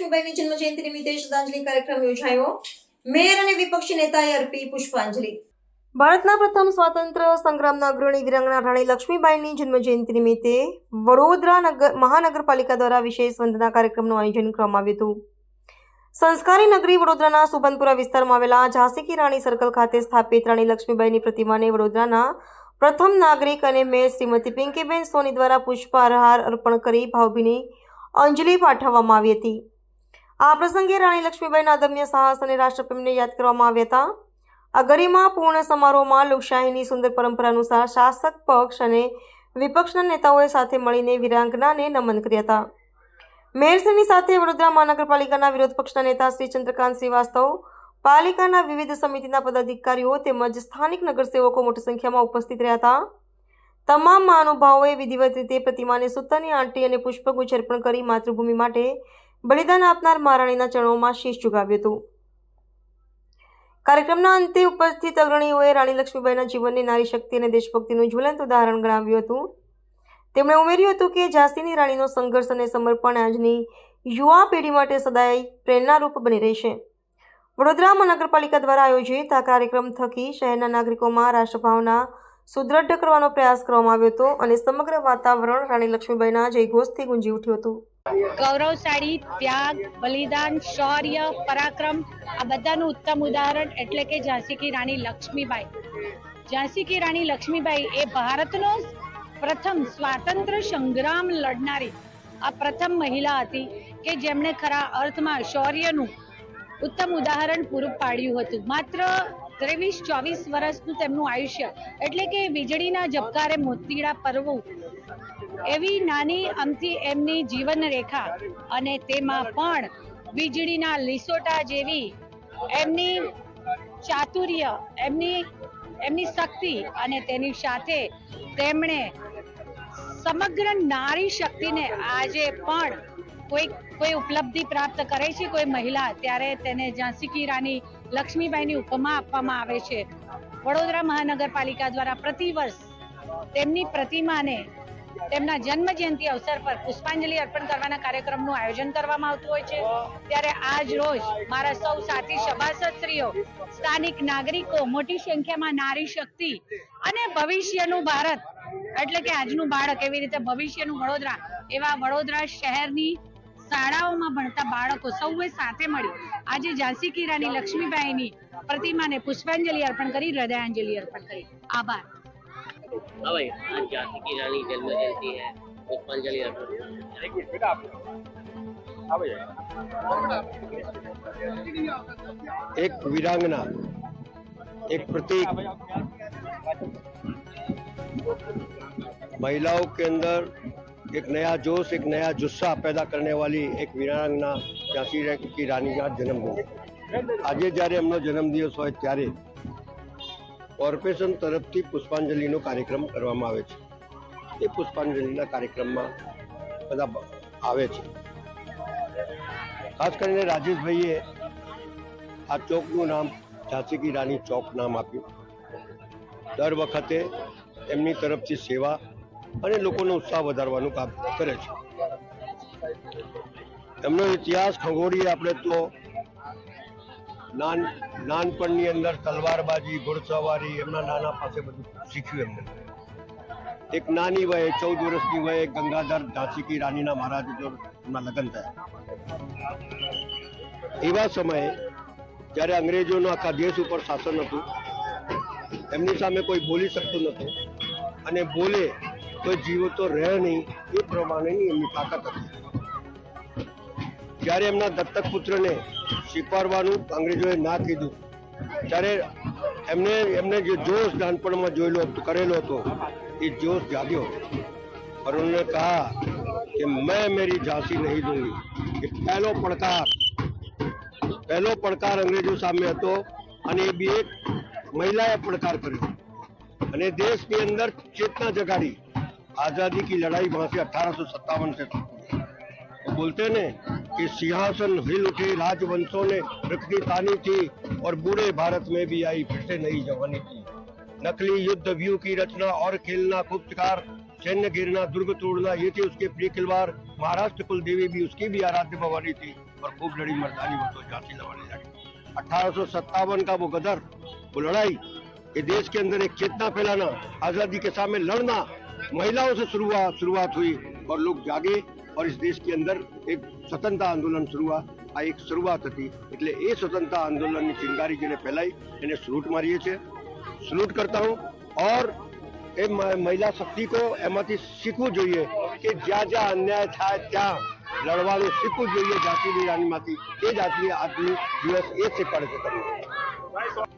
લક્ષ્મીબાઈની જન્મજયંતિ નિમિત્તે શ્રદ્ધાંજલિ કાર્યક્રમ યોજાયો। મેયર અને વિપક્ષી નેતાએ અર્પી પુષ્પાંજલિ। ભારતના પ્રથમ સ્વાતંત્ર્ય સંગ્રામના અગ્રણી વીરાંગના રાણી લક્ષ્મીબાઈની જન્મજયંતિ નિમિત્તે વડોદરા મહાનગરપાલિકા દ્વારા વિશેષ વંદના કાર્યક્રમનું આયોજન કરવામાં આવ્યું હતું। સંસ્કારી નગરી વડોદરાના સુભાનપુરા વિસ્તારમાં આવેલા ઝાંસી કી રાણી સર્કલ ખાતે સ્થાપિત રાણી લક્ષ્મીબાઈની પ્રતિમાને વડોદરાના પ્રથમ નાગરિક અને મેયર શ્રીમતી પિંકીબેન સોની દ્વારા પુષ્પહાર અર્પણ કરી ભાવભીની અંજલિ પાઠવવામાં આવી હતી। આ પ્રસંગે રાણી લક્ષ્મીબાઈના અદમ્ય સાહસ અને રાષ્ટ્રપ્રેમને યાદ કરવામાં આવ્યા હતા। આ ગરિમાપૂર્ણ સમારોહમાં લોકશાહીની સુંદર પરંપરા અનુસાર શાસક પક્ષ અને વિપક્ષના નેતાઓએ સાથે મળીને વીરાંગનાને નમન કર્યા હતા। મેયરશ્રીની સાથે વડોદરા મહાનગરપાલિકાના વિરોધ પક્ષના નેતા શ્રી ચંદ્રકાંત શ્રીવાસ્તવ, પાલિકાના વિવિધ સમિતિના પદાધિકારીઓ તેમજ સ્થાનિક નગરસેવકો મોટી સંખ્યામાં ઉપસ્થિત રહ્યા હતા। તમામ મહાનુભાવોએ વિધિવત રીતે પ્રતિમાને સૂતરની આંટી અને પુષ્પગુચ્છ અર્પણ કરી માતૃભૂમિ માટે બલિદાન આપનાર મહારાણીના ચરણોમાં શીશ ઝુકાવ્યું હતું। કાર્યક્રમના અંતે ઉપસ્થિત અગ્રણીઓએ રાણી લક્ષ્મીબાઈના જીવનને નારી શક્તિ અને દેશભક્તિનું જ્વલંત ઉદાહરણ ગણાવ્યું હતું। તેમણે ઉમેર્યું હતું કે ઝાંસીની રાણીનો સંઘર્ષ અને સમર્પણ આજની યુવા પેઢી માટે સદાય પ્રેરણારૂપ બની રહેશે। વડોદરા મહાનગરપાલિકા દ્વારા આયોજિત આ કાર્યક્રમ થકી શહેરના નાગરિકોમાં રાષ્ટ્રભાવના સુદૃઢ કરવાનો પ્રયાસ કરવામાં આવ્યો હતો અને સમગ્ર વાતાવરણ રાણી લક્ષ્મીબાઈના જયઘોષથી ગુંજી ઉઠ્યું હતું। ગૌરવશાળી ત્યાગ, બલિદાન, શૌર્ય, પરાક્રમ આ બધાનું ઉત્તમ ઉદાહરણ એટલે કે ઝાંસી કી રાણી લક્ષ્મીબાઈ। ઝાંસી કી રાણી લક્ષ્મીબાઈ એ ભારતનો પ્રથમ સ્વાતંત્ર્ય સંગ્રામ લડનારી આ પ્રથમ મહિલા હતી કે જેમણે ખરા અર્થમાં શૌર્યનું ઉત્તમ ઉદાહરણ પૂરું પાડ્યું હતું। માત્ર 23-24 વર્ષનું તેમનું આયુષ્ય એટલે કે વીજળીના ઝબકારે મોતીડા પરવું એવી નાની અમથી એમની જીવન રેખા અને તેમાં પણ વીજળીના લીસોટા જેવી એમની ચાતુર્ય, એમની શક્તિ અને તેની સાથે તેમણે સમગ્ર નારી શક્તિને આજે પણ કોઈ ઉપલબ્ધિ પ્રાપ્ત કરે છે કોઈ મહિલા ત્યારે તેને ઝાંસી કી રાણી લક્ષ્મીબાઈની ઉપમા આપવામાં આવે છે। વડોદરા મહાનગરપાલિકા દ્વારા પ્રતિવર્ષ તેમની પ્રતિમાને તેમના જન્મ જયંતિ અવસર પર પુષ્પાંજલિ અર્પણ કરવાના કાર્યક્રમનું આયોજન કરવામાં આવતું હોય છે। ત્યારે આજ રોજ મારા સૌ સાથી સભાસદશ્રીઓ, સ્થાનિક નાગરિકો, મોટી સંખ્યામાં નારી શક્તિ અને ભવિષ્યનું ભારત એટલે કે આજનું બાળક એવી રીતે ભવિષ્યનું વડોદરા એવા વડોદરા શહેરની શાળાઓમાં ભણતા બાળકો સૌએ સાથે મળી આજે ઝાંસી કી રાણી લક્ષ્મીબાઈની પ્રતિમાને પુષ્પાંજલિ અર્પણ કરી હૃદયાંજલિ અર્પણ કરી। આભાર। हाँ भाई, आज झांसी की रानी जन्म जयंती है, पुष्पांजलि एक वीरांगना, एक प्रतीक, महिलाओं के अंदर एक नया जोश, एक नया जुस्सा पैदा करने वाली एक वीरांगना झांसी की रानी का जन्मदिन। આજે જ્યારે એમનો જન્મદિવસ હોય ત્યારે કોર્પોરેશન તરફથી પુષ્પાંજલિનો કાર્યક્રમ કરવામાં આવે છે। એ પુષ્પાંજલિના કાર્યક્રમમાં બધા આવે છે। ખાસ કરીને રાજેશભાઈએ આ ચોકનું નામ ઝાંસી કી રાણી ચોક નામ આપ્યું। દર વખતે એમની તરફથી સેવા અને લોકોનો ઉત્સાહ વધારવાનું કામ કરે છે। એમનો ઇતિહાસ ખગોળીએ આપણે તો નાનપણની અંદર તલવારબાજી, ઘોડસવારી એમના નાના પાસે બધું શીખ્યું એમને। એક નાની વયે 14 વર્ષની વયે ગંગાધર ઝાંસી કી રાણીના મહારાજ એમના લગ્ન થયા। એવા સમયે જ્યારે અંગ્રેજોનું આખા દેશ ઉપર શાસન હતું, એમની સામે કોઈ બોલી શકતું નહોતું અને બોલે તો જીવો તો રહે નહીં એ પ્રમાણેની એમની તાકાત હતી। જ્યારે એમના દત્તક પુત્રને સ્વીકારવાનું અંગ્રેજોએ ના કીધું ત્યારે એમને જે જોશ નાનપણમાં કરેલો હતો એ जोश जाग्यो और उन्होंने कहा कि मैं मेरी झांसी नहीं दूंगी। ये पहलो પડકાર अंग्रेजों सामने હતો અને એ બી એક મહિલાએ પડકાર કર્યો અને દેશની અંદર ચેतना जगाड़ी। आजादी की लड़ाई वहां से 1857 से तो बोलते ने कि सिंहासन हिल उठे, राजवंशों ने रखनी तानी थी और बूढ़े भारत में भी आई फिर से नई जवानी थी। नकली युद्ध व्यू की रचना और खेलना खूब शिकार, सैन्य गिरना, दुर्ग तोड़ना, ये थी उसके प्रिय खिलवाड़। महाराष्ट्र कुल देवी भी उसकी भी आराध्य भवानी थी। और खूब लड़ी मर्दानी वो तो झांसी लड़ाई लड़ी। 1857 का वो गदर, वो लड़ाई, ये देश के अंदर एक चेतना फैलाना, आजादी के सामने लड़ना, महिलाओं से शुरुआत हुई और लोग जागे और इस देश के अंदर एक स्वतंत्रता आंदोलन शुरू हुआ। આ એક શરૂઆત હતી, એટલે એ સ્વતંત્રતા આંદોલનની ચિંગારી જેને ફેલાઈ એને સલ્યુટ મારીએ છીએ, સલ્યુટ કરતા હું। और એ મહિલા શક્તિ को એમાંથી શીખવું જોઈએ કે જ્યાં જ્યાં અન્યાય થાય ત્યાં લડવાનું શીખવું જોઈએ। ઝાંસીની રાણીમાંથી એ જ આદમી દિવસ એ શીખવાડે છે તમને।